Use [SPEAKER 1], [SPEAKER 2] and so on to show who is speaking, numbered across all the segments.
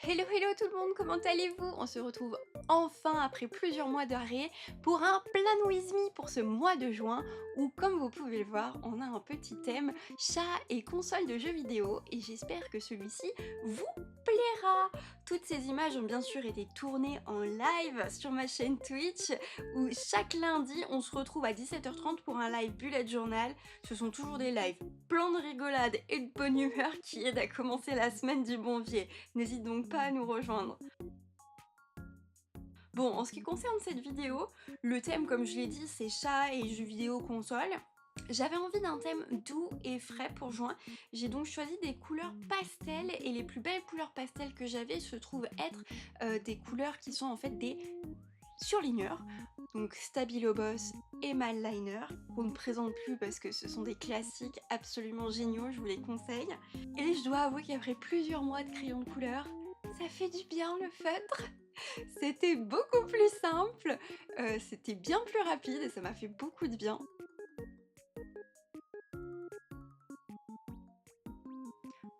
[SPEAKER 1] Hello hello tout le monde, comment allez-vous? On se retrouve enfin après plusieurs mois d'arrêt pour un Plan With Me pour ce mois de juin où, comme vous pouvez le voir, on a un petit thème chat et console de jeux vidéo et j'espère que celui-ci vous plaira. Toutes ces images ont bien sûr été tournées en live sur ma chaîne Twitch où chaque lundi on se retrouve à 17h30 pour un live bullet journal. Ce sont toujours des lives plein de rigolade et de bonne humeur qui aident à commencer la semaine du bon pied. N'hésite donc pas à nous rejoindre. Bon, en ce qui concerne cette vidéo, le thème, comme je l'ai dit, c'est chat et jeux vidéo console. J'avais envie d'un thème doux et frais pour juin, j'ai donc choisi des couleurs pastel et les plus belles couleurs pastel que j'avais se trouvent être des couleurs qui sont en fait des surligneurs, donc Stabilo Boss et Mal Liner, qu'on ne présente plus parce que ce sont des classiques absolument géniaux, je vous les conseille. Et je dois avouer qu'après plusieurs mois de crayon de couleur, ça fait du bien le feutre. C'était beaucoup plus simple, c'était bien plus rapide et ça m'a fait beaucoup de bien.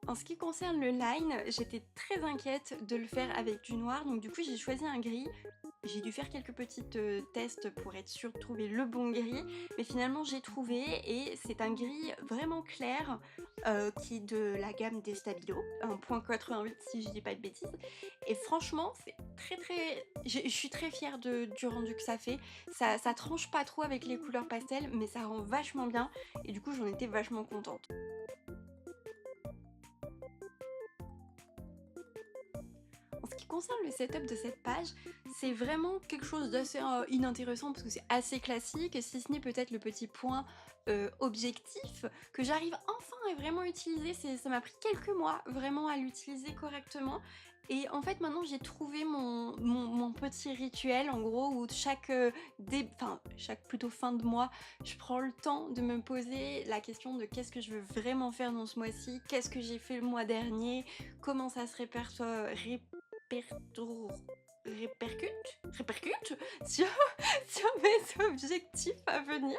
[SPEAKER 1] En ce qui concerne le line, j'étais très inquiète de le faire avec du noir, donc du coup j'ai choisi un gris. J'ai dû faire quelques petites tests pour être sûre de trouver le bon gris, mais finalement j'ai trouvé et c'est un gris vraiment clair qui est de la gamme des Stabilo, un .88 si je dis pas de bêtises. Et franchement, c'est très. Je suis très fière du rendu que ça fait. Ça tranche pas trop avec les couleurs pastel, mais ça rend vachement bien et du coup j'en étais vachement contente. En ce qui concerne le setup de cette page, c'est vraiment quelque chose d'assez inintéressant parce que c'est assez classique, si ce n'est peut-être le petit point objectif que j'arrive enfin à vraiment utiliser. Ça m'a pris quelques mois vraiment à l'utiliser correctement. Et en fait maintenant j'ai trouvé mon petit rituel en gros où chaque plutôt fin de mois, je prends le temps de me poser la question de qu'est-ce que je veux vraiment faire dans ce mois-ci, qu'est-ce que j'ai fait le mois dernier, comment ça se répertor- répercute sur, sur mes objectifs à venir.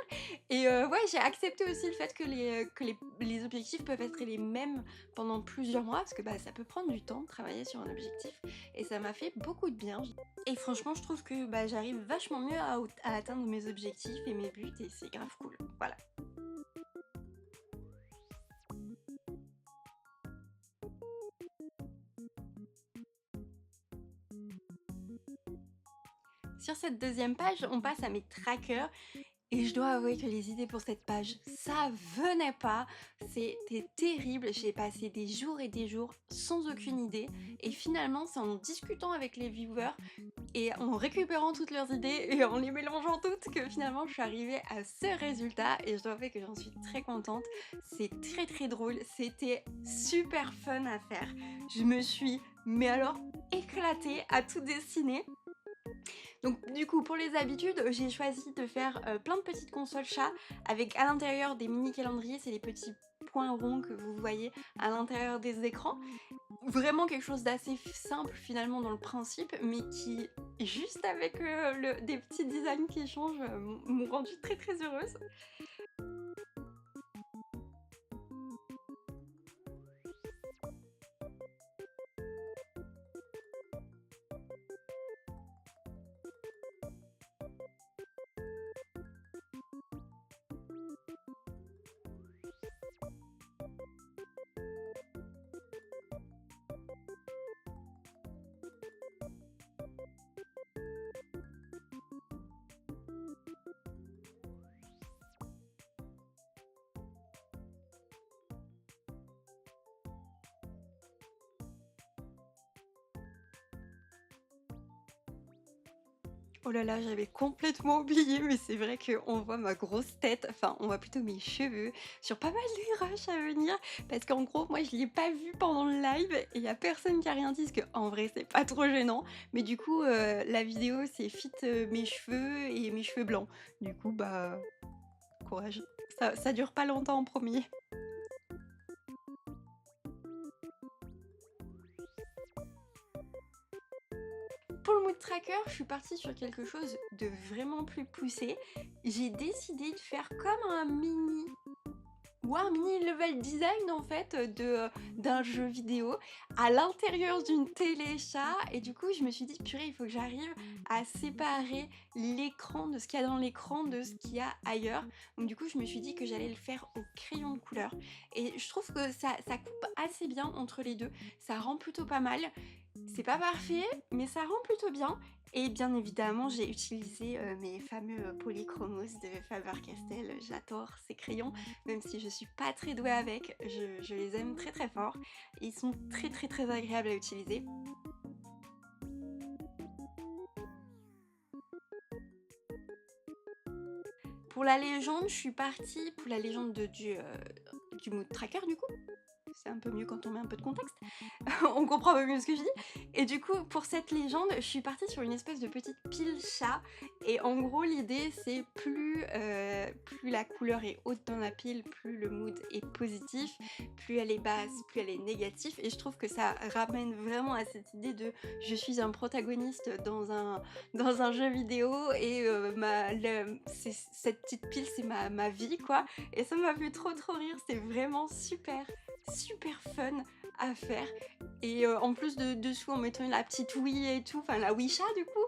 [SPEAKER 1] Et ouais, j'ai accepté aussi le fait que les objectifs peuvent être les mêmes pendant plusieurs mois, parce que bah, ça peut prendre du temps de travailler sur un objectif, et ça m'a fait beaucoup de bien. Et franchement, je trouve que bah, j'arrive vachement mieux à atteindre mes objectifs et mes buts, et c'est grave cool. Voilà. Sur cette deuxième page, on passe à mes trackers. Et je dois avouer que les idées pour cette page, ça venait pas, c'était terrible, j'ai passé des jours et des jours sans aucune idée, et finalement c'est en discutant avec les viewers et en récupérant toutes leurs idées et en les mélangeant toutes que finalement je suis arrivée à ce résultat, et je dois avouer que j'en suis très contente. C'est très drôle, c'était super fun à faire, je me suis mais alors éclatée à tout dessiner. Donc du coup, pour les habitudes, j'ai choisi de faire plein de petites consoles chats avec à l'intérieur des mini calendriers, c'est les petits points ronds que vous voyez à l'intérieur des écrans. Vraiment quelque chose d'assez simple finalement dans le principe, mais qui, juste avec des petits designs qui changent, m'ont rendue très heureuse. Oh là là, j'avais complètement oublié, mais c'est vrai qu'on voit ma grosse tête, enfin on voit plutôt mes cheveux sur pas mal des rushs à venir, parce qu'en gros moi je l'ai pas vu pendant le live et il y a personne qui a rien dit, parce que en vrai c'est pas trop gênant, mais du coup la vidéo c'est fit mes cheveux et mes cheveux blancs, du coup bah courage, ça dure pas longtemps en premier. Pour le mood tracker, je suis partie sur quelque chose de vraiment plus poussé. J'ai décidé de faire comme un mini ou un mini level design en fait d'un jeu vidéo à l'intérieur d'une télé chat et du coup je me suis dit purée il faut que j'arrive à séparer l'écran de ce qu'il y a dans l'écran de ce qu'il y a ailleurs. Donc du coup je me suis dit que j'allais le faire au crayon de couleur et je trouve que ça coupe assez bien entre les deux, ça rend plutôt pas mal. C'est pas parfait mais ça rend plutôt bien et bien évidemment, j'ai utilisé mes fameux polychromos de Faber-Castell. J'adore ces crayons, même si je suis pas très douée avec, je les aime très très fort. Ils sont très très très agréables à utiliser. Pour la légende, je suis partie pour la légende du mood tracker du coup. C'est un peu mieux quand on met un peu de contexte. On comprend un peu mieux ce que je dis. Et du coup, pour cette légende, je suis partie sur une espèce de petite pile chat. Et en gros, l'idée, c'est plus la couleur est haute dans la pile, plus le mood est positif, plus elle est basse, plus elle est négative. Et je trouve que ça ramène vraiment à cette idée de je suis un protagoniste dans un jeu vidéo et cette petite pile, c'est ma vie, quoi. Et ça m'a fait trop trop rire. C'est vraiment super fun à faire et en plus dessous en mettant la petite Wii et tout, enfin la Wii chat du coup,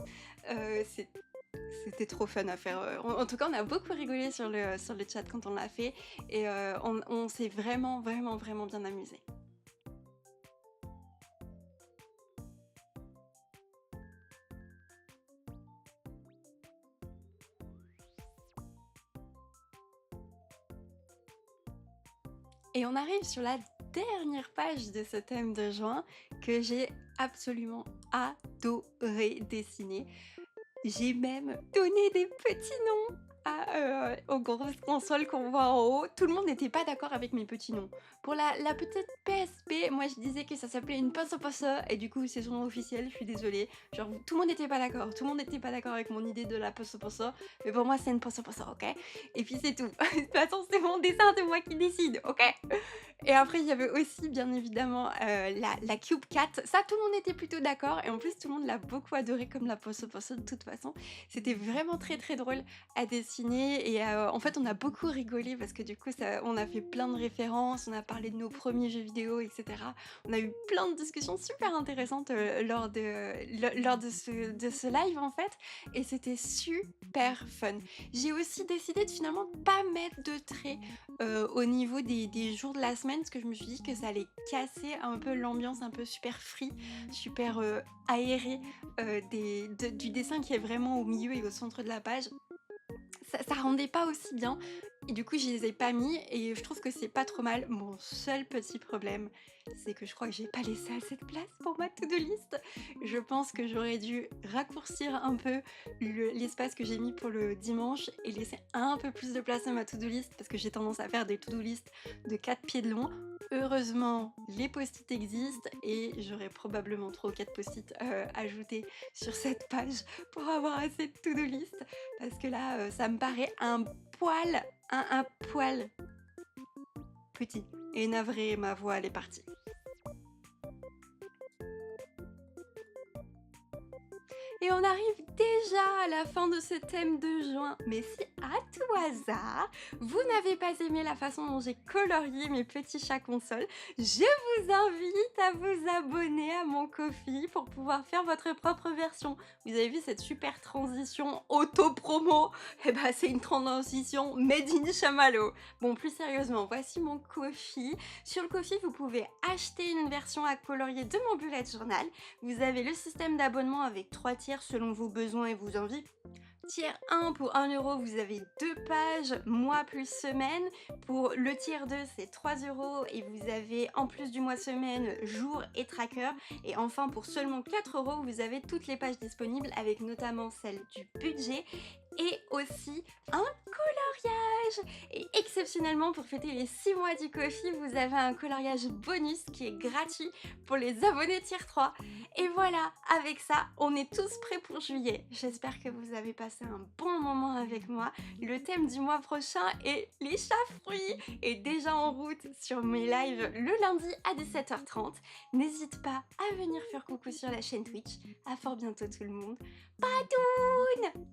[SPEAKER 1] c'était trop fun à faire. En tout cas on a beaucoup rigolé sur le chat quand on l'a fait et on s'est vraiment bien amusé. Et on arrive sur la dernière page de ce thème de juin que j'ai absolument adoré dessiner. J'ai même donné des petits noms aux grosses consoles qu'on voit en haut. Tout le monde n'était pas d'accord avec mes petits noms. Pour la petite PSP, moi je disais que ça s'appelait une Posso Posso et du coup c'est son nom officiel, je suis désolée. Genre tout le monde n'était pas d'accord. Tout le monde n'était pas d'accord avec mon idée de la Posso Posso. Mais pour moi c'est une Posso Posso, ok? Et puis c'est tout. De toute façon c'est mon dessin, c'est moi qui décide, ok? Et après, il y avait aussi, bien évidemment, la Cube Cat. Ça, tout le monde était plutôt d'accord. Et en plus, tout le monde l'a beaucoup adoré comme la Posso Posso de toute façon. C'était vraiment très très drôle à dessiner. Et en fait, on a beaucoup rigolé parce que du coup, on a fait plein de références. On a parlé de nos premiers jeux vidéo, etc. On a eu plein de discussions super intéressantes lors de ce live, en fait. Et c'était super fun. J'ai aussi décidé de finalement pas mettre de traits au niveau des jours de la semaine parce que je me suis dit que ça allait casser un peu l'ambiance un peu super free, super aérée du dessin qui est vraiment au milieu et au centre de la page. Ça rendait pas aussi bien et du coup je les ai pas mis et je trouve que c'est pas trop mal. Mon seul petit problème c'est que je crois que j'ai pas laissé assez de place pour ma to-do list. Je pense que j'aurais dû raccourcir un peu l'espace que j'ai mis pour le dimanche et laisser un peu plus de place à ma to-do list parce que j'ai tendance à faire des to-do list de 4 pieds de long. Heureusement, les post-it existent et j'aurais probablement 3 ou 4 post-it ajoutés sur cette page pour avoir assez de to-do list parce que là, ça me paraît un poil petit. Et navré, ma voix elle est partie. Et on arrive déjà à la fin de ce thème de juin. Mais si à tout hasard, vous n'avez pas aimé la façon dont j'ai colorié mes petits chats consoles, je vous invite à vous abonner à mon Ko-fi pour pouvoir faire votre propre version. Vous avez vu cette super transition auto-promo? Eh ben c'est une transition made in Chamallow. Bon, plus sérieusement, voici mon Ko-fi. Sur le Ko-fi, vous pouvez acheter une version à colorier de mon bullet journal. Vous avez le système d'abonnement avec 3 tiers selon vos besoins et vos envies. Tiers 1 pour 1 €, vous avez 2 pages, mois plus semaine. Pour le tiers 2, c'est 3 € et vous avez en plus du mois semaine, jour et tracker. Et enfin, pour seulement 4 €, vous avez toutes les pages disponibles avec notamment celle du budget et aussi un coloriage. Et exceptionnellement, pour fêter les 6 mois du Ko-fi, vous avez un coloriage bonus qui est gratuit pour les abonnés tiers 3. Et voilà, avec ça, on est tous prêts pour juillet. J'espère que vous avez passé un bon moment avec moi. Le thème du mois prochain est les chats-fruits est déjà en route sur mes lives le lundi à 17h30. N'hésite pas à venir faire coucou sur la chaîne Twitch. À fort bientôt tout le monde. Padoun!